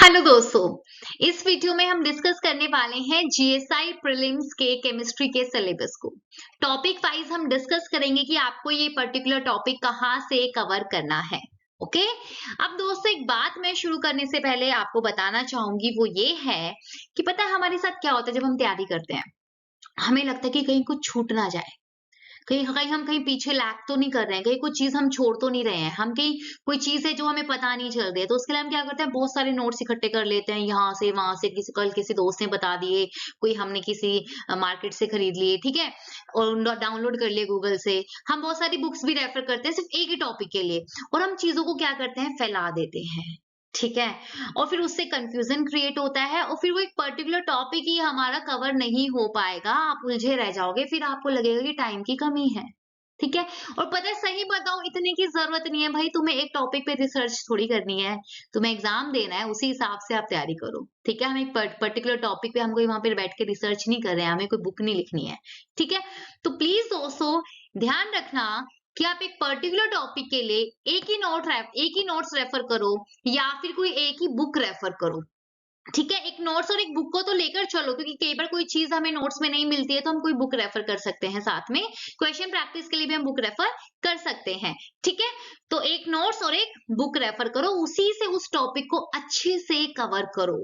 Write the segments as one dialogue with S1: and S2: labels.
S1: Hello दोस्तों, इस video में हम डिस्कस करने वाले हैं जीएसआई प्रीलिम्स के केमिस्ट्री के सिलेबस को। टॉपिक वाइज हम डिस्कस करेंगे कि आपको ये पर्टिकुलर टॉपिक कहाँ से कवर करना है। ओके। अब दोस्तों एक बात मैं शुरू करने से पहले आपको बताना चाहूंगी, वो ये है कि पता है हमारे साथ क्या होता है जब हम तैयारी करते हैं। हमें लगता है कि कहीं कुछ छूट ना जाए, कहीं कहीं हम कहीं पीछे लैग तो नहीं कर रहे हैं, कहीं कुछ चीज हम छोड़ तो नहीं रहे हैं, हम कहीं कोई चीज है जो हमें पता नहीं चल रही है। तो उसके लिए हम क्या करते हैं, बहुत सारे नोट्स इकट्ठे कर लेते हैं, यहाँ से वहां से, किसी कल किसी दोस्त ने बता दिए, कोई हमने किसी मार्केट से खरीद लिए, ठीक है, और डाउनलोड कर लिए गूगल से। हम बहुत सारी बुक्स भी रेफर करते हैं सिर्फ एक ही टॉपिक के लिए, और हम चीजों को क्या करते हैं, फैला देते हैं, ठीक है। और फिर उससे कंफ्यूजन क्रिएट होता है, और फिर वो एक पर्टिकुलर टॉपिक ही हमारा कवर नहीं हो पाएगा, आप उलझे रह जाओगे, फिर आपको लगेगा कि टाइम की कमी है, ठीक है। और पता है सही बताऊं, इतने की जरूरत नहीं है भाई, तुम्हें एक टॉपिक पे रिसर्च थोड़ी करनी है, तुम्हें एग्जाम देना है, उसी हिसाब से आप तैयारी करो, ठीक है। हम एक पर्टिकुलर टॉपिक पे हम कोई वहां पे बैठ के रिसर्च नहीं कर रहे हैं, हमें कोई बुक नहीं लिखनी है, ठीक है। तो प्लीज दोस्तों ध्यान रखना कि आप एक पर्टिकुलर टॉपिक के लिए एक ही नोट्स रेफर करो, या फिर कोई एक ही बुक रेफर करो, ठीक है। एक नोट्स और एक बुक को तो लेकर चलो, क्योंकि कई बार कोई चीज हमें नोट्स में नहीं मिलती है तो हम कोई बुक रेफर कर सकते हैं, साथ में क्वेश्चन प्रैक्टिस के लिए भी हम बुक रेफर कर सकते हैं, ठीक है। तो एक नोट्स और एक बुक रेफर करो, उसी से उस टॉपिक को अच्छे से कवर करो।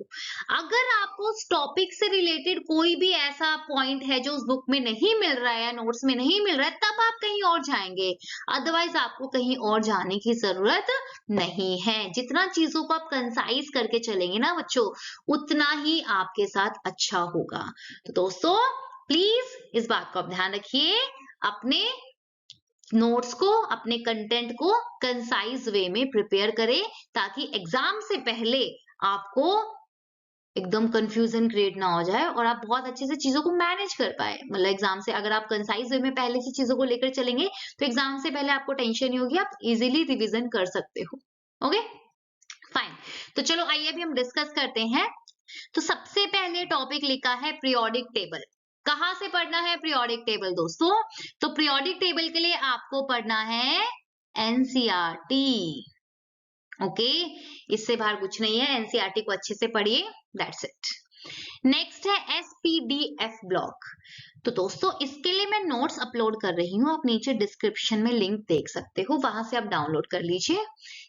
S1: अगर आपको उस टॉपिक से रिलेटेड कोई भी ऐसा पॉइंट है जो उस बुक में नहीं मिल रहा है, नोट्स में नहीं मिल रहा है, तब आप कहीं और जाएंगे, अदरवाइज आपको कहीं और जाने की जरूरत नहीं है। जितना चीजों को आप कंसाइज करके चलेंगे ना बच्चों, उतना ही आपके साथ अच्छा होगा। तो दोस्तों प्लीज इस बात को आप ध्यान रखिए, अपने नोट्स को, अपने कंटेंट को कंसाइज वे में प्रिपेयर करें, ताकि एग्जाम से पहले आपको एकदम कंफ्यूजन क्रिएट ना हो जाए और आप बहुत अच्छे से चीजों को मैनेज कर पाए। मतलब एग्जाम से अगर आप कंसाइज वे में पहले से चीजों को लेकर चलेंगे तो एग्जाम से पहले आपको टेंशन नहीं होगी, आप इजीली रिवीजन कर सकते हो। Okay fine. तो चलो आइए अभी हम डिस्कस करते हैं। तो सबसे पहले टॉपिक लिखा है पीरियोडिक टेबल। कहां से पढ़ना है पीरियोडिक टेबल दोस्तों? तो पीरियोडिक टेबल के लिए आपको पढ़ना है एनसीईआरटी। ओके, इससे बाहर कुछ नहीं है, एनसीईआरटी को अच्छे से पढ़िए, दैट्स इट। नेक्स्ट है एसपीडीएफ ब्लॉक। तो दोस्तों इसके लिए मैं नोट्स अपलोड कर रही हूँ, आप नीचे डिस्क्रिप्शन में लिंक देख सकते हो, वहां से आप डाउनलोड कर लीजिए।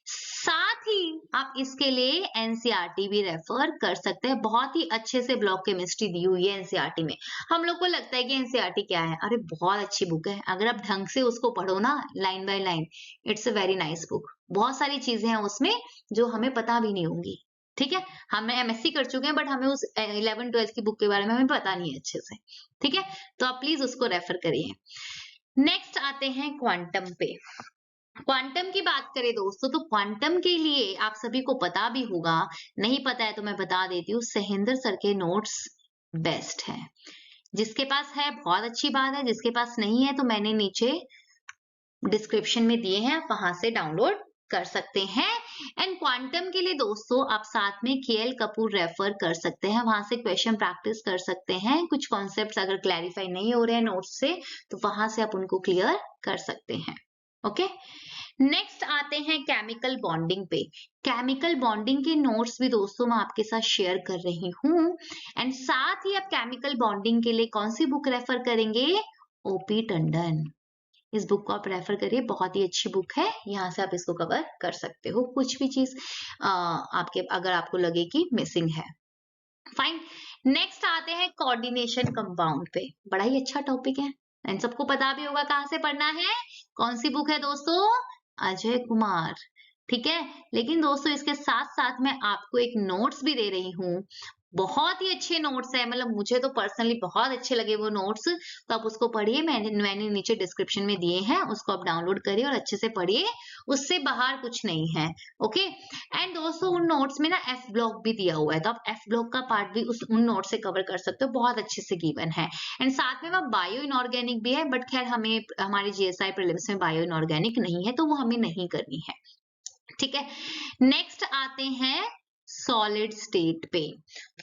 S1: साथ ही आप इसके लिए एनसीईआरटी भी रेफर कर सकते हैं, बहुत ही अच्छे से ब्लॉक केमिस्ट्री दी हुई है एनसीईआरटी में। हम लोग को लगता है कि एनसीईआरटी क्या है, अरे बहुत अच्छी बुक है, अगर आप ढंग से उसको पढ़ो ना line by line, it's a very nice book. बहुत सारी चीजें हैं उसमें जो हमें पता भी नहीं होंगी, ठीक है। हम एमएससी कर चुके हैं बट हमें उस 11th-12th की बुक के बारे में हमें पता नहीं है अच्छे से, ठीक है। तो आप प्लीज उसको रेफर करिए। नेक्स्ट आते हैं क्वांटम पे। क्वांटम की बात करें दोस्तों, तो क्वांटम के लिए आप सभी को पता भी होगा, नहीं पता है तो मैं बता देती हूँ, सहेंद्र सर के नोट्स बेस्ट है। जिसके पास है बहुत अच्छी बात है, जिसके पास नहीं है तो मैंने नीचे डिस्क्रिप्शन में दिए हैं, आप वहां से डाउनलोड कर सकते हैं। एंड क्वांटम के लिए दोस्तों आप साथ में केएल कपूर रेफर कर सकते हैं, वहां से क्वेश्चन प्रैक्टिस कर सकते हैं। कुछ कॉन्सेप्ट्स अगर क्लैरिफाई नहीं हो रहे हैं नोट्स से तो वहां से आप उनको क्लियर कर सकते हैं। ओके, नेक्स्ट आते हैं केमिकल बॉन्डिंग पे। केमिकल बॉन्डिंग के नोट्स भी दोस्तों मैं आपके साथ शेयर कर रही हूँ। एंड साथ ही आप केमिकल बॉन्डिंग के लिए कौन सी बुक रेफर करेंगे? ओपी टंडन। इस बुक को आप रेफर करिए, बहुत ही अच्छी बुक है, यहाँ से आप इसको कवर कर सकते हो, कुछ भी चीज आपके अगर आपको लगे कि मिसिंग है। फाइन। नेक्स्ट आते हैं कोऑर्डिनेशन कंपाउंड पे, बड़ा ही अच्छा टॉपिक है एंड सबको पता भी होगा कहाँ से पढ़ना है। कौन सी बुक है दोस्तों? अजय कुमार, ठीक है। लेकिन दोस्तों इसके साथ साथ मैं आपको एक नोट्स भी दे रही हूँ, बहुत ही अच्छे नोट्स है, मतलब मुझे तो पर्सनली बहुत अच्छे लगे वो नोट्स। तो आप उसको पढ़िए, मैंने नीचे डिस्क्रिप्शन में दिए हैं, उसको आप डाउनलोड करिए और अच्छे से पढ़िए, उससे बाहर कुछ नहीं है। ओके। एंड दोस्तों उन नोट्स में ना एफ ब्लॉक भी दिया हुआ है, तो आप एफ ब्लॉक का पार्ट भी उन नोट से कवर कर सकते हो, बहुत अच्छे से गिवन है। एंड साथ में वह बायो इनऑर्गेनिक भी है, बट खैर हमें हमारे जीएसआई प्रीलिम्स में बायो इनऑर्गेनिक नहीं है तो वो हमें नहीं करनी है, ठीक है। नेक्स्ट आते हैं सॉलिड स्टेट पे।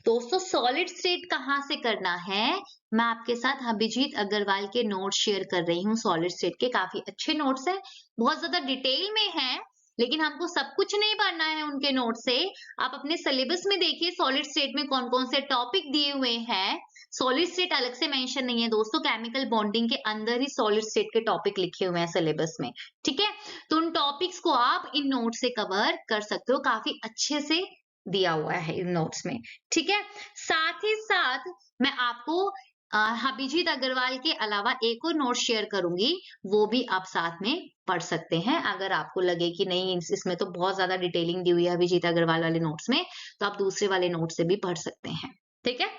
S1: दोस्तों सॉलिड स्टेट कहाँ से करना है, मैं आपके साथ अभिजीत अग्रवाल के नोट्स शेयर कर रही हूँ। सॉलिड स्टेट के काफी अच्छे नोट्स हैं, बहुत ज्यादा डिटेल में है, लेकिन हमको सब कुछ नहीं पढ़ना है उनके नोट से। आप अपने सिलेबस में देखिए सॉलिड स्टेट में कौन कौन से टॉपिक दिए हुए हैं। सॉलिड स्टेट अलग से मेंशन नहीं है दोस्तों, केमिकल बॉन्डिंग के अंदर ही सॉलिड स्टेट के टॉपिक लिखे हुए हैं सिलेबस में, ठीक है। तो उन टॉपिक्स को आप इन नोट से कवर कर सकते हो, काफी अच्छे से दिया हुआ है इन नोट्स में, ठीक है। साथ ही साथ मैं आपको अभिजीत अग्रवाल के अलावा एक और नोट शेयर करूंगी, वो भी आप साथ में पढ़ सकते हैं। अगर आपको लगे कि नहीं इसमें तो बहुत ज्यादा डिटेलिंग दी हुई है अभिजीत अग्रवाल वाले नोट्स में, तो आप दूसरे वाले नोट से भी पढ़ सकते हैं, ठीक है।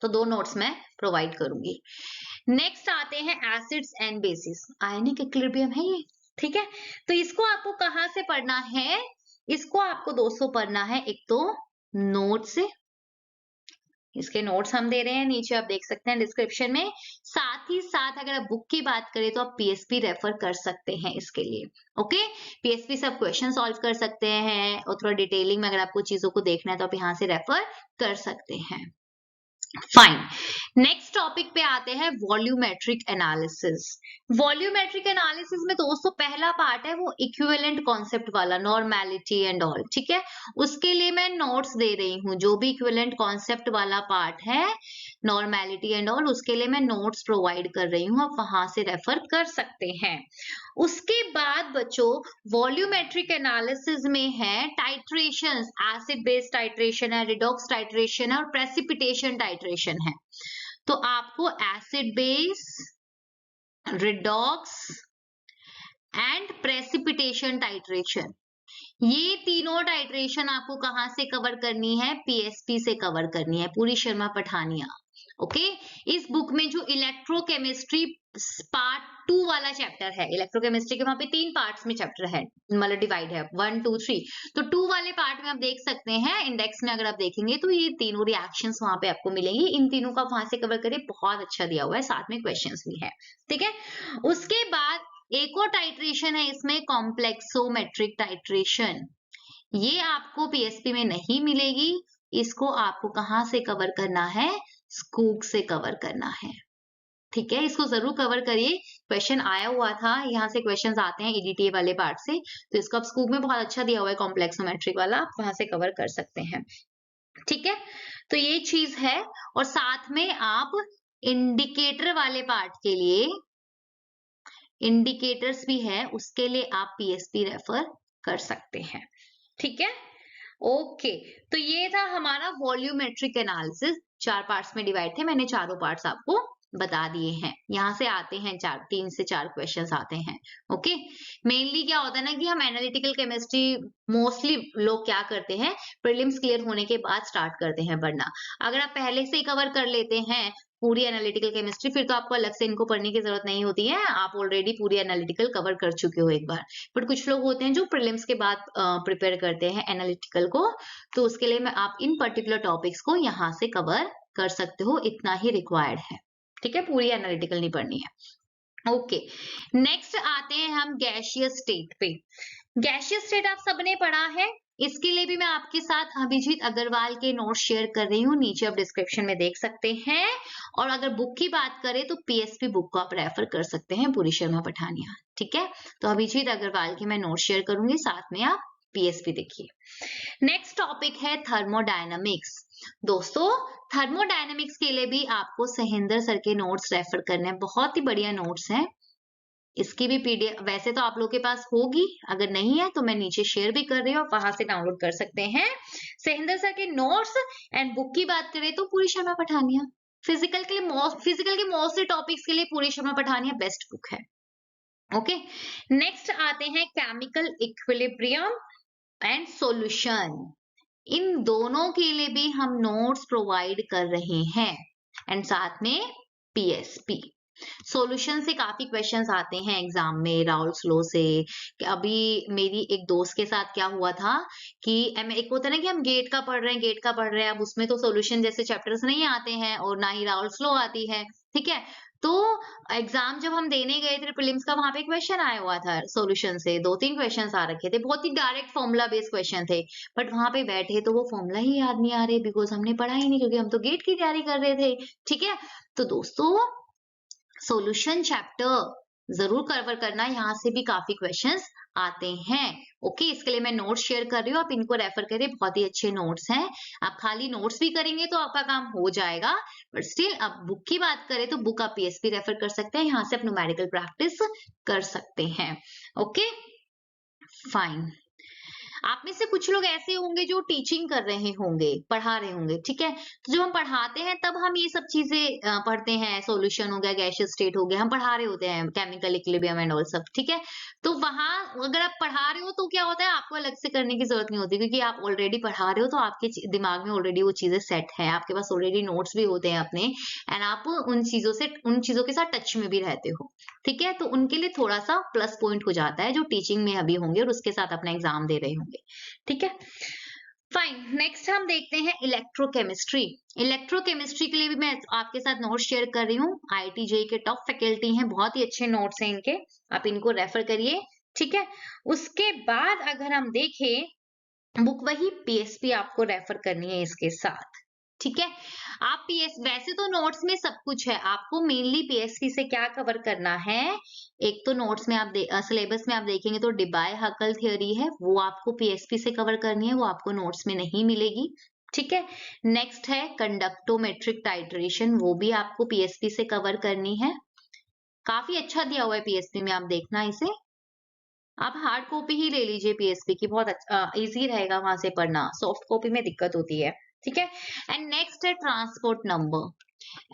S1: तो 2 नोट्स मैं प्रोवाइड करूंगी। नेक्स्ट आते हैं acids and bases, ionic equilibrium है ये, ठीक है। तो इसको आपको कहाँ से पढ़ना है? इसको आपको दोस्तों पढ़ना है एक तो नोट से, इसके नोट्स हम दे रहे हैं नीचे, आप देख सकते हैं डिस्क्रिप्शन में। साथ ही साथ अगर आप बुक की बात करें तो आप पीएसपी रेफर कर सकते हैं इसके लिए, ओके। पीएसपी से आप क्वेश्चन सॉल्व कर सकते हैं और थोड़ा डिटेलिंग में अगर आपको चीजों को देखना है तो आप यहाँ से रेफर कर सकते हैं। फाइन, नेक्स्ट टॉपिक पे आते हैं वॉल्यूमेट्रिक एनालिसिस। वॉल्यूमेट्रिक एनालिसिस में दोस्तों पहला पार्ट है वो इक्विवेलेंट कॉन्सेप्ट वाला, नॉर्मेलिटी एंड ऑल, ठीक है। उसके लिए मैं नोट्स दे रही हूँ, जो भी इक्विवेलेंट कॉन्सेप्ट वाला पार्ट है, नॉर्मेलिटी एंड ऑल, उसके लिए मैं नोट्स प्रोवाइड कर रही हूँ, आप वहां से रेफर कर सकते हैं। उसके बाद बच्चों वॉल्यूमेट्रिक एनालिसिस में है टाइट्रेशन, एसिड बेस टाइट्रेशन है, रिडॉक्स टाइट्रेशन है और प्रेसिपिटेशन टाइट्रेशन है। तो आपको acid base, redox and precipitation titration, ये तीनों टाइट्रेशन आपको कहां से कवर करनी है? पीएसपी से कवर करनी है, पूरी शर्मा पठानिया, ओके। इस बुक में जो इलेक्ट्रोकेमिस्ट्री पार्ट 2 वाला चैप्टर है, इलेक्ट्रोकेमिस्ट्री के वहां पे 3 पार्ट्स में चैप्टर है, मतलब डिवाइड है 1 2 3, तो 2 वाले पार्ट में आप देख सकते हैं इंडेक्स में, अगर आप देखेंगे तो ये तीनों रिएक्शंस वहां पे आपको मिलेंगी। इन तीनों का वहां से कवर करिए, बहुत अच्छा दिया हुआ है, साथ में क्वेश्चंस भी है, ठीक है। उसके बाद एक और टाइट्रेशन है इसमें, कॉम्प्लेक्सोमेट्रिक टाइट्रेशन, ये आपको पीएसपी में नहीं मिलेगी, इसको आपको कहां से कवर करना है? स्कूग से कवर करना है, ठीक है। इसको जरूर कवर करिए, क्वेश्चन आया हुआ था, यहाँ से क्वेश्चंस आते हैं ईडीटीए वाले पार्ट से, तो इसको आप स्कूग में बहुत अच्छा दिया हुआ है कॉम्प्लेक्सोमेट्रिक वाला, आप वहां से कवर कर सकते हैं, ठीक है। तो ये चीज है, और साथ में आप इंडिकेटर वाले पार्ट के लिए इंडिकेटर्स भी है, उसके लिए आप पीएसपी रेफर कर सकते हैं, ठीक है। ओके, तो ये था हमारा वॉल्यूमेट्रिक एनालिसिस, 4 पार्ट्स में डिवाइड थे, मैंने चारों पार्ट्स आपको बता दिए हैं। यहाँ से आते हैं 3 से 4 क्वेश्चंस आते हैं, ओके। मेनली क्या होता है ना कि हम एनालिटिकल केमिस्ट्री मोस्टली लोग क्या करते हैं, प्रीलिम्स क्लियर होने के बाद स्टार्ट करते हैं पढ़ना। अगर आप पहले से ही कवर कर लेते हैं पूरी एनालिटिकल केमिस्ट्री, फिर तो आपको अलग से इनको पढ़ने की जरूरत नहीं होती है, आप ऑलरेडी पूरी एनालिटिकल कवर कर चुके हो एक बार। बट कुछ लोग होते हैं जो प्रीलिम्स के बाद प्रिपेयर करते हैं एनालिटिकल को, तो उसके लिए मैं आप इन पर्टिकुलर टॉपिक्स को यहाँ से कवर कर सकते हो, इतना ही रिक्वायर्ड है, ठीक है। पूरी एनालिटिकल नहीं पढ़नी है, ओके। नेक्स्ट आते हैं हम गैसियस स्टेट पे। गैसियस स्टेट आप सबने पढ़ा है, इसके लिए भी मैं आपके साथ अभिजीत अग्रवाल के नोट्स शेयर कर रही हूँ, नीचे आप डिस्क्रिप्शन में देख सकते हैं। और अगर बुक की बात करें तो पीएसपी बुक को आप रेफर कर सकते हैं, पूरी शर्मा पठानिया, ठीक है। तो अभिजीत अग्रवाल के मैं नोट्स शेयर करूंगी, साथ में आप पीएसपी देखिए। नेक्स्ट टॉपिक है थर्मोडायनामिक्स। दोस्तों थर्मोडायनामिक्स के लिए भी आपको सहेंद्र सर के नोट्स रेफर करने हैं, बहुत ही बढ़िया नोट्स हैं। इसकी भी पीडीएफ वैसे तो आप लोगों के पास होगी, अगर नहीं है तो मैं नीचे शेयर भी कर रही हूँ, वहां से डाउनलोड कर सकते हैं सहेंद्र सर के नोट्स। एंड बुक की बात करें तो पूरी शर्मा पठानिया, फिजिकल के मोस्टली टॉपिक्स के लिए पूरी शर्मा पठानिया बेस्ट बुक है, ओके। नेक्स्ट आते हैं केमिकल इक्विलिब्रियम एंड सॉल्यूशन, इन दोनों के लिए भी हम नोट्स प्रोवाइड कर रहे हैं, एंड साथ में पीएसपी। सॉल्यूशन से काफी क्वेश्चंस आते हैं एग्जाम में, राउल्स लॉ से। अभी मेरी एक दोस्त के साथ क्या हुआ था कि एक होता है ना कि हम गेट का पढ़ रहे हैं, अब उसमें तो सॉल्यूशन जैसे चैप्टर्स नहीं आते हैं और ना ही राउल्स लॉ आती है, ठीक है। तो एग्जाम जब हम देने गए थे प्रीलिम्स का, वहां पे क्वेश्चन आया हुआ था सॉल्यूशन से, 2-3 क्वेश्चंस आ रखे थे, बहुत ही डायरेक्ट फॉर्मूला बेस्ड क्वेश्चन थे, बट वहां पे बैठे तो वो फॉर्मूला ही याद नहीं आ रहे, बिकॉज हमने पढ़ा ही नहीं, क्योंकि हम तो गेट की तैयारी कर रहे थे, ठीक है। तो दोस्तों सॉल्यूशन चैप्टर जरूर कवर करना, यहाँ से भी काफी क्वेश्चंस आते हैं। ओके, इसके लिए मैं नोट्स शेयर कर रही हूँ, आप इनको रेफर करिए, बहुत ही अच्छे नोट्स हैं। आप खाली नोट्स भी करेंगे तो आपका काम हो जाएगा, बट स्टिल अब बुक की बात करें तो बुक आप पीएसपी रेफर कर सकते हैं, यहाँ से आप न्यूमेरिकल प्रैक्टिस कर सकते हैं। Okay fine. आप में से कुछ लोग ऐसे होंगे जो टीचिंग कर रहे होंगे, पढ़ा रहे होंगे, ठीक है। तो जब हम पढ़ाते हैं तब हम ये सब चीजें पढ़ते हैं, सॉल्यूशन हो गया, गैसियस स्टेट हो गया, हम पढ़ा रहे होते हैं, केमिकल इक्विलिब्रियम एंड ऑल सब, ठीक है। तो वहां अगर आप पढ़ा रहे हो तो क्या होता है, आपको अलग से करने की जरूरत नहीं होती, क्योंकि आप ऑलरेडी पढ़ा रहे हो, तो आपके दिमाग में ऑलरेडी वो चीजें सेट है, आपके पास ऑलरेडी नोट्स भी होते हैं अपने, एंड आप उन चीजों के साथ टच में भी रहते हो, ठीक है। तो उनके लिए थोड़ा सा प्लस पॉइंट हो जाता है, जो टीचिंग में अभी होंगे और उसके साथ अपना एग्जाम दे रहे होंगे, ठीक है। फाइन, नेक्स्ट हम देखते हैं इलेक्ट्रोकेमिस्ट्री। इलेक्ट्रोकेमिस्ट्री के लिए भी मैं आपके साथ नोट्स शेयर कर रही हूँ, आईआईटी के टॉप फैकल्टी हैं, बहुत ही अच्छे नोट्स हैं इनके, आप इनको रेफर करिए, ठीक है। उसके बाद अगर हम देखें, बुक वही पीएसपी आपको रेफर करनी है इसके साथ, ठीक है। आप वैसे तो नोट्स में सब कुछ है, आपको मेनली पीएसपी से क्या कवर करना है। एक तो नोट्स में आप सिलेबस में आप देखेंगे तो डिबाय-हकल थ्योरी है, वो आपको पीएसपी से कवर करनी है, वो आपको नोट्स में नहीं मिलेगी, ठीक है। नेक्स्ट है कंडक्टोमेट्रिक टाइट्रेशन, वो भी आपको पीएसपी से कवर करनी है, काफी अच्छा दिया हुआ है पीएसपी में, आप देखना इसे, आप हार्ड कॉपी ही ले लीजिए पीएसपी की, बहुत इजी रहेगा वहां से पढ़ना, सॉफ्ट कॉपी में दिक्कत होती है, ठीक है। एंड नेक्स्ट है ट्रांसपोर्ट नंबर,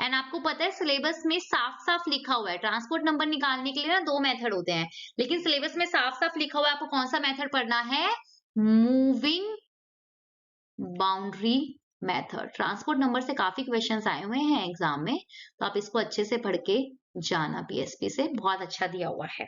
S1: एंड आपको पता है सिलेबस में साफ साफ लिखा हुआ है, ट्रांसपोर्ट नंबर निकालने के लिए ना 2 मेथड होते हैं, लेकिन सिलेबस में साफ साफ लिखा हुआ है आपको कौन सा मेथड पढ़ना है, moving boundary method. Transport number से काफी क्वेश्चंस आए हुए हैं एग्जाम में, तो आप इसको अच्छे से पढ़ के जाना, पीएसपी से बहुत अच्छा दिया हुआ है।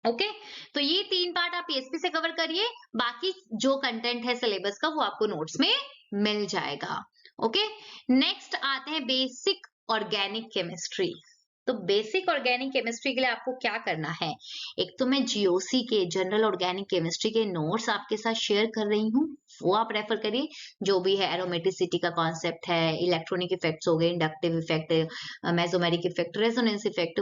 S1: ओके तो ये 3 पार्ट आप पीएसपी से कवर करिए, बाकी जो कंटेंट है सिलेबस का वो आपको नोट्स में मिल जाएगा। ओके नेक्स्ट आते हैं बेसिक ऑर्गेनिक केमिस्ट्री। तो बेसिक ऑर्गेनिक केमिस्ट्री के लिए आपको क्या करना है, एक तो मैं जीओसी के जनरल ऑर्गेनिक केमिस्ट्री के नोट्स आपके साथ शेयर कर रही हूँ, वो आप रेफर करिए, जो भी है एरोमेटिसिटी का कॉन्सेप्ट है, इलेक्ट्रॉनिक इफेक्ट्स हो गए, inductive effect, mesomeric effect, resonance effect,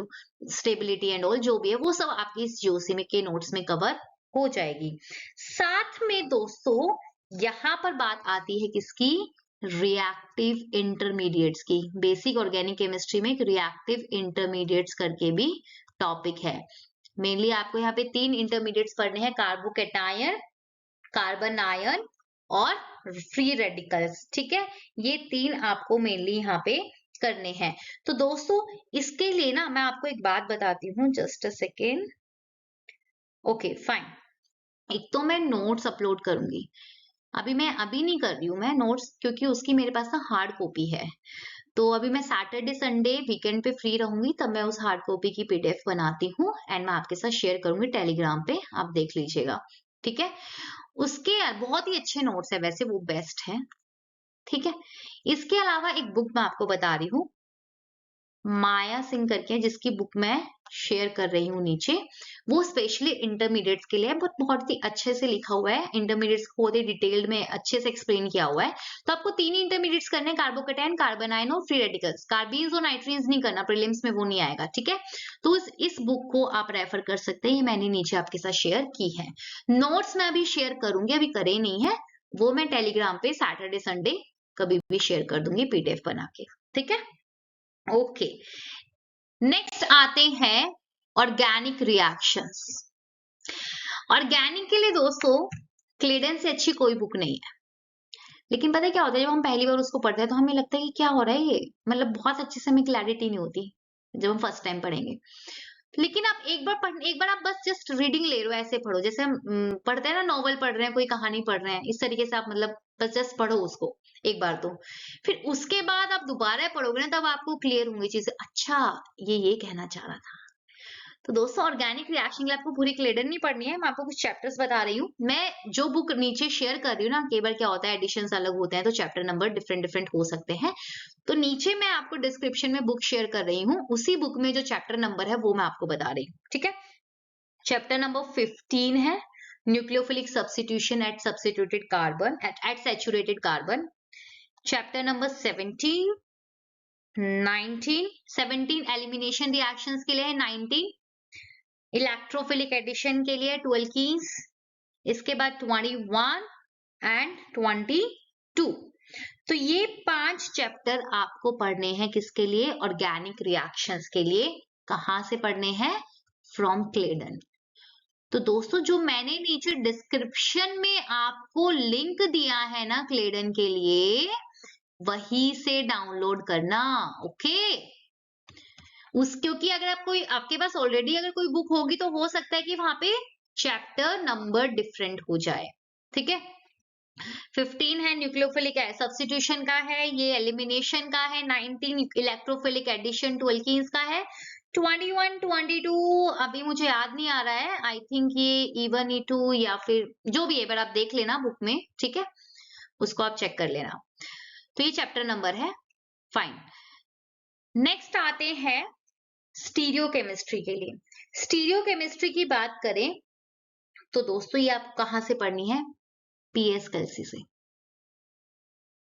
S1: stability and all, जो भी है वो सब आपकी इस जीओसी में के नोट्स में कवर हो जाएगी। साथ में दोस्तों यहाँ पर बात आती है किसकी, रिएक्टिव इंटरमीडिएट्स की। बेसिक ऑर्गेनिक केमिस्ट्री में एक रिएक्टिव इंटरमीडिएट्स करके भी टॉपिक है, मेनली आपको यहाँ पे 3 इंटरमीडिएट्स पढ़ने हैं, कार्बोकेटायन, कार्बन आयन और फ्री रेडिकल्स, ठीक है। ये 3 आपको मेनली यहाँ पे करने हैं। तो दोस्तों इसके लिए ना मैं आपको एक बात बताती हूँ, just a second. Okay fine, एक तो मैं नोट्स अपलोड करूंगी, अभी नहीं कर रही हूँ मैं नोट्स, क्योंकि उसकी मेरे पास ना हार्ड कॉपी है, तो अभी मैं सैटरडे संडे वीकेंड पे फ्री रहूंगी, तब मैं उस हार्ड कॉपी की पीडीएफ बनाती हूँ एंड मैं आपके साथ शेयर करूंगी टेलीग्राम पे, आप देख लीजिएगा, ठीक है। उसके बहुत ही अच्छे नोट्स है वैसे, वो बेस्ट है, ठीक है। इसके अलावा एक बुक मैं आपको बता रही हूँ, माया सिंह करके, जिसकी बुक मैं शेयर कर रही हूँ नीचे, वो स्पेशली इंटरमीडिएट्स के लिए बहुत ही अच्छे से लिखा हुआ है, इंटरमीडिएट्स को बहुत ही डिटेल्ड में अच्छे से एक्सप्लेन किया हुआ है। तो आपको 3 इंटरमीडिएट्स करने हैं, कार्बोकेटायन, कार्बन आयन और फ्री रेडिकल्स, कार्बीन्स और नाइट्रीन्स नहीं करना, प्रीलिम्स में वो नहीं आएगा, ठीक है। तो इस बुक को आप रेफर कर सकते हैं, ये मैंने नीचे आपके साथ शेयर की है। नोट्स मैं अभी शेयर करूंगी, अभी करे नहीं है, वो मैं टेलीग्राम पे सैटरडे संडे कभी भी शेयर कर दूंगी पीडीएफ बना के, ठीक है। ओके नेक्स्ट आते हैं ऑर्गेनिक रिएक्शंस। ऑर्गेनिक के लिए दोस्तों क्लेडन से अच्छी कोई बुक नहीं है, लेकिन पता है क्या होता है, जब हम पहली बार उसको पढ़ते हैं तो हमें लगता है कि क्या हो रहा है ये, मतलब बहुत अच्छे से हमें क्लैरिटी नहीं होती जब हम फर्स्ट टाइम पढ़ेंगे। लेकिन आप एक बार आप बस जस्ट रीडिंग ले रहे हो, ऐसे पढ़ो जैसे हम पढ़ते हैं ना, नॉवल पढ़ रहे हैं, कोई कहानी पढ़ रहे हैं, इस तरीके से आप मतलब बस जस्ट पढ़ो उसको एक बार, तो फिर उसके बाद आप दोबारा पढ़ोगे ना, तब आपको क्लियर होंगी चीजें, अच्छा ये कहना चाह रहा था। तो दोस्तों ऑर्गेनिक रिएक्शन के लिए आपको पूरी क्लेडन नहीं पढ़नी है, मैं आपको कुछ चैप्टर्स बता रही हूँ, मैं जो बुक नीचे शेयर कर रही हूँ ना, कई बार क्या होता है एडिशंस अलग होते हैं तो चैप्टर नंबर डिफरेंट हो सकते हैं, तो नीचे मैं आपको डिस्क्रिप्शन में बुक शेयर कर रही हूँ, उसी बुक में जो चैप्टर नंबर है वो मैं आपको बता रही हूँ, ठीक है। चैप्टर नंबर 15 है nucleophilic substitution at substituted carbon at saturated carbon. Chapter number 17, 19, 17 elimination reactions के लिए है, 19 इलेक्ट्रोफिलिक एडिशन के लिए 12 कीज, इसके बाद 21 एंड 22। तो ये 5 चैप्टर आपको पढ़ने हैं किसके लिए? ऑर्गेनिक रिएक्शंस के लिए। कहां से पढ़ने हैं? फ्रॉम क्लेडन। तो दोस्तों जो मैंने नीचे डिस्क्रिप्शन में आपको लिंक दिया है ना क्लेडन के लिए, वहीं से डाउनलोड करना। ओके, क्योंकि अगर आपके पास ऑलरेडी अगर कोई बुक होगी तो हो सकता है कि वहां पे चैप्टर नंबर डिफरेंट हो जाए। ठीक है, 15 है न्यूक्लियोफिलिक सब्स्टिट्यूशन का है, ये एलिमिनेशन का है, 19 इलेक्ट्रोफिलिक एडिशन 12 कीज का है, 21 22 अभी मुझे याद नहीं आ रहा है, आई थिंक ये इवन E2 या फिर जो भी है, पर आप देख लेना बुक में। ठीक है, उसको आप चेक कर लेना। तो ये चैप्टर नंबर है। फाइन, नेक्स्ट आते हैं स्टीरियो केमिस्ट्री के लिए। स्टीरियो केमिस्ट्री की बात करें तो दोस्तों ये आप कहां से पढ़नी है? PS कैल्सी से।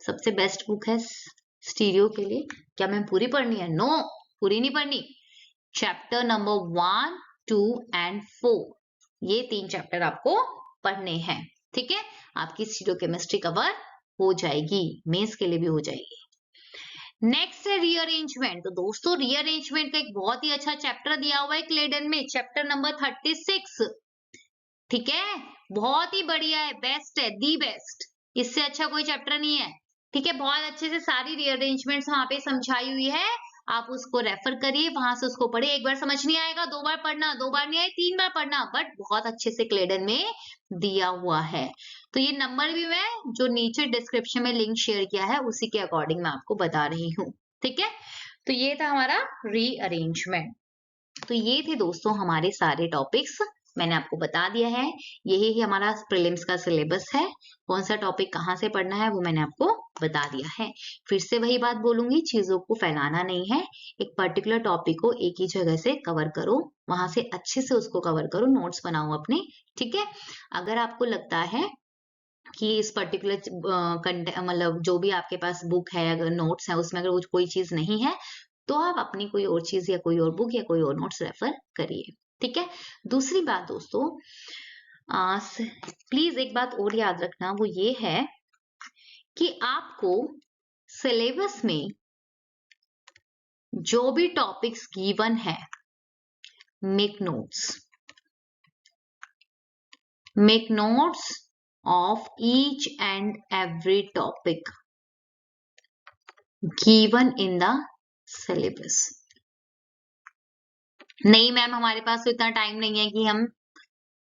S1: सबसे बेस्ट बुक है स्टीरियो के लिए। क्या मैं पूरी पढ़नी है? नो, पूरी नहीं पढ़नी। चैप्टर नंबर 1, 2 एंड 4, ये 3 चैप्टर आपको पढ़ने हैं। ठीक है, आपकी स्टीरियो केमिस्ट्री कवर हो जाएगी, मेंस के लिए भी हो जाएगी। नेक्स्ट है रीअरेंजमेंट। तो दोस्तों रीअरेंजमेंट का एक बहुत ही अच्छा चैप्टर दिया हुआ है क्लेडन में, चैप्टर नंबर 36। ठीक है, बहुत ही बढ़िया है, बेस्ट है, दी बेस्ट, इससे अच्छा कोई चैप्टर नहीं है। ठीक है, बहुत अच्छे से सारी रीअरेंजमेंट्स वहां पे समझाई हुई है, आप उसको रेफर करिए, वहां से उसको पढ़िए। एक बार समझ नहीं आएगा 2 बार पढ़ना, 2 बार नहीं आए 3 बार पढ़ना, बट बहुत अच्छे से क्लेडन में दिया हुआ है। तो ये नंबर भी मैं जो नीचे डिस्क्रिप्शन में लिंक शेयर किया है उसी के अकॉर्डिंग मैं आपको बता रही हूँ। ठीक है, तो ये था हमारा रीअरेंजमेंट। तो ये थे दोस्तों हमारे सारे टॉपिक्स, मैंने आपको बता दिया है। यही ही हमारा प्रीलिम्स का सिलेबस है, कौन सा टॉपिक कहाँ से पढ़ना है वो मैंने आपको बता दिया है। फिर से वही बात बोलूंगी, चीजों को फैलाना नहीं है, एक पर्टिकुलर टॉपिक को एक ही जगह से कवर करो, वहां से अच्छे से उसको कवर करो, नोट्स बनाओ अपने। ठीक है, अगर आपको लगता है कि इस पर्टिकुलर मतलब जो भी आपके पास बुक है, अगर नोट्स है उसमें अगर कोई चीज नहीं है तो आप अपनी कोई और चीज या कोई और बुक या कोई और नोट्स रेफर करिए। ठीक है, दूसरी बात दोस्तों, प्लीज एक बात और याद रखना, वो ये है कि आपको सिलेबस में जो भी टॉपिक्स गिवन है, make notes of each and every topic given in the syllabus। नहीं मैम, हमारे पास तो इतना टाइम नहीं है कि हम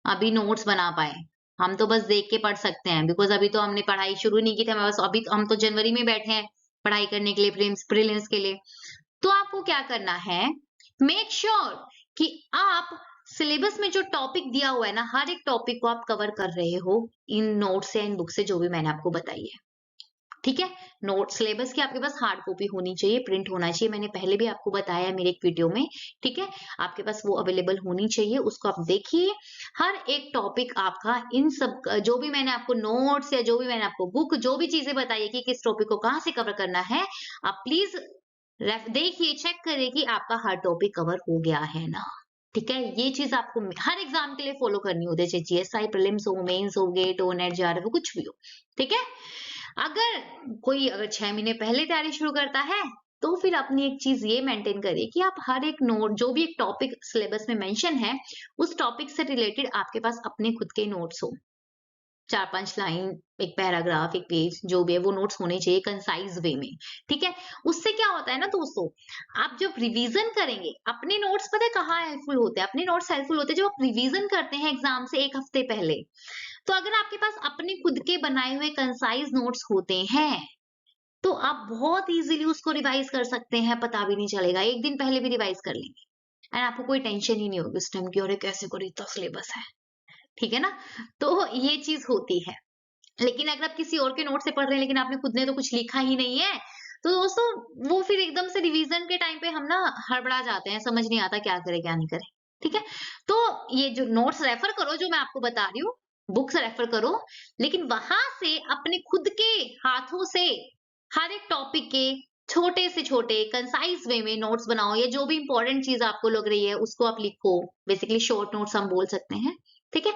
S1: अभी नोट्स बना पाए, हम तो बस देख के पढ़ सकते हैं, बिकॉज अभी तो हमने पढ़ाई शुरू नहीं की थी, बस अभी हम तो जनवरी में बैठे हैं पढ़ाई करने के लिए, प्रीलिम्स के लिए। तो आपको क्या करना है, मेक श्योर कि आप सिलेबस में जो टॉपिक दिया हुआ है ना, हर एक टॉपिक को आप कवर कर रहे हो इन नोट्स या इन बुक से जो भी मैंने आपको बताई है। ठीक है, नोट सिलेबस की आपके पास हार्ड कॉपी होनी चाहिए, प्रिंट होना चाहिए, मैंने पहले भी आपको बताया मेरे एक वीडियो में। ठीक है, आपके पास वो अवेलेबल होनी चाहिए, उसको आप देखिए। हर एक टॉपिक आपका, इन सब जो भी मैंने आपको नोट्स या जो भी मैंने आपको बुक जो भी चीजें बताई है कि किस टॉपिक को कहाँ से कवर करना है, आप प्लीज देखिए, चेक करिए कि आपका हर टॉपिक कवर हो गया है ना। ठीक है, ये चीज आपको हर एग्जाम के लिए फॉलो करनी होती है, चाहे जीएसआई प्रीलिम्स हो, मेंस हो, गेट हो, नेट जेआरएफ हो, कुछ भी हो। ठीक है, अगर कोई 6 महीने पहले तैयारी शुरू करता है तो फिर अपनी एक चीज ये मेंटेन करिए कि आप हर एक नोट, जो भी एक टॉपिक सिलेबस में मेंशन है, उस टॉपिक से रिलेटेड आपके पास अपने खुद के नोट्स हो, 4-5 लाइन, एक पैराग्राफ, एक पेज, जो भी है वो नोट्स होने चाहिए कंसाइज वे में। ठीक है, उससे क्या होता है ना दोस्तों, आप जब रिवीजन करेंगे अपने नोट्स, पता है कहाँ हेल्पफुल होते हैं? अपने नोट्स हेल्पफुल होते हैं जब आप रिवीजन करते हैं एग्जाम से 1 हफ्ते पहले। तो अगर आपके पास अपने खुद के बनाए हुए कंसाइज नोट्स होते हैं तो आप बहुत इजीली उसको रिवाइज कर सकते हैं, पता भी नहीं चलेगा, 1 दिन पहले भी रिवाइज कर लेंगे एंड आपको कोई टेंशन ही नहीं होगी उस टाइम की, अरे कैसे करें, इतना सिलेबस है। ठीक है ना, तो ये चीज होती है। लेकिन अगर आप किसी और के नोट से पढ़ रहे हैं लेकिन आपने खुद ने तो कुछ लिखा ही नहीं है, तो दोस्तों वो फिर एकदम से रिवीजन के टाइम पे हम ना हड़बड़ा जाते हैं, समझ नहीं आता क्या करें क्या नहीं करें। ठीक है, तो ये जो नोट्स रेफर करो, जो मैं आपको बता रही हूँ, बुक्स रेफर करो, लेकिन वहां से अपने खुद के हाथों से हर एक टॉपिक के छोटे से छोटे कंसाइज वे में नोट्स बनाओ या जो भी इंपॉर्टेंट चीज आपको लग रही है उसको आप लिखो। बेसिकली शॉर्ट नोट्स हम बोल सकते हैं। ठीक है।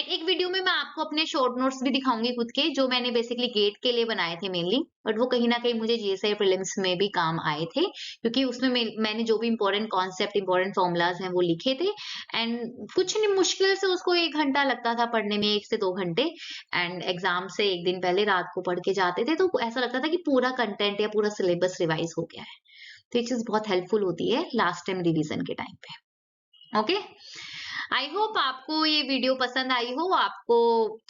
S1: एक वीडियो में मैं आपको अपने शॉर्ट नोट्स भी दिखाऊंगी खुद के, जो मैंने बेसिकली गेट के लिए बनाए थे मेनली, बट वो कहीं ना कहीं मुझे जीएसआई प्रीलिम्स में भी काम आए थे, क्योंकि उसमें मैंने जो भी इंपॉर्टेंट कॉन्सेप्ट इंपॉर्टेंट फॉर्मूलाज हैं वो लिखे थे। एंड कुछ नहीं, मुश्किल से उसको 1 घंटा लगता था पढ़ने में, 1 से 2 घंटे। एंड एग्जाम से एक दिन पहले रात को पढ़ के जाते थे, तो ऐसा लगता था कि पूरा कंटेंट या पूरा सिलेबस रिवाइज हो गया है। तो ये चीज बहुत हेल्पफुल होती है लास्ट टाइम रिवीजन के टाइम पे। ओके, आई होप आपको ये वीडियो पसंद आई हो, आपको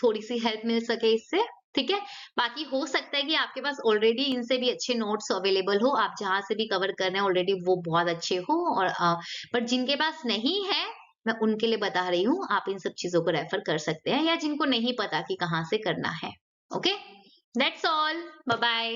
S1: थोड़ी सी हेल्प मिल सके इससे। ठीक है। बाकी हो सकता है कि आपके पास ऑलरेडी इनसे भी अच्छे नोट्स अवेलेबल हो, आप जहां से भी कवर कर रहे हैं ऑलरेडी वो बहुत अच्छे हो, और बट जिनके पास नहीं है, मैं उनके लिए बता रही हूँ, आप इन सब चीजों को रेफर कर सकते हैं, या जिनको नहीं पता कि कहाँ से करना है। Okay, that's all, bye bye.